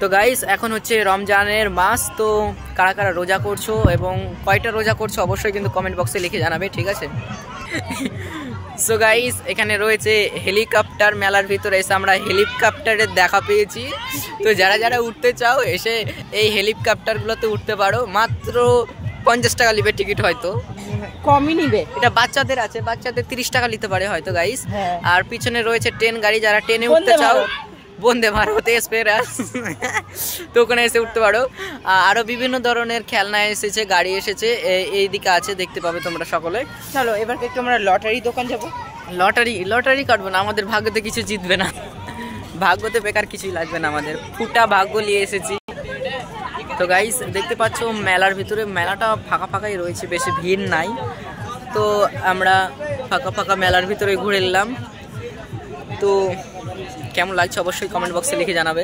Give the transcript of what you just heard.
তো গাইস এখন হচ্ছে রমজানের মাস, তো কারা কারা রোজা করছো এবং কয়টা রোজা করছো অবশ্যই কিন্তু কমেন্ট বক্সে লিখে জানাবে, ঠিক আছে? সো গাইস এখানে রয়েছে হেলিকপ্টার, মেলার ভিতরে এসে আমরা হেলিকপ্টারের দেখা পেয়েছি। তো যারা যারা উঠতে চাও এসে এই হেলিকপ্টারগুলোতে উঠতে পারো, মাত্র 50 টাকা নিবে টিকিট, হয়তো কমই নিবে। এটা বাচ্চাদের আছে, বাচ্চাদের 30 টাকা নিতে পারে হয়তো গাইস। আর পিছনে রয়েছে ট্রেন গাড়ি, যারা ট্রেনে উঠতে চাও বন্দে ভারত এক্সপ্রেস, তো ওখানে এসে উঠতে পারো। আরো বিভিন্ন ধরনের খেলনা এসেছে, গাড়ি এসেছে, এই দিকে আছে, দেখতে পাবে তোমরা সকলে। চলো এবার একটু আমরা লটারি দোকান যাবো। লটারি কাটবো না, আমাদের ভাগ্যতে কিছু জিতবে না, ভাগ্যতে বেকার কিছুই লাগবে না, আমাদের ফুটা ভাগ্য নিয়ে এসেছি। তো গাইস দেখতে পাচ্ছ মেলার ভিতরে মেলাটা ফাঁকা ফাঁকাই রয়েছে, বেশি ভিড় নাই। তো আমরা ফাঁকা ফাঁকা মেলার ভিতরে ঘুরে এলাম। তো কেমন লাগছে অবশ্যই কমেন্ট বক্সে লিখে জানাবে।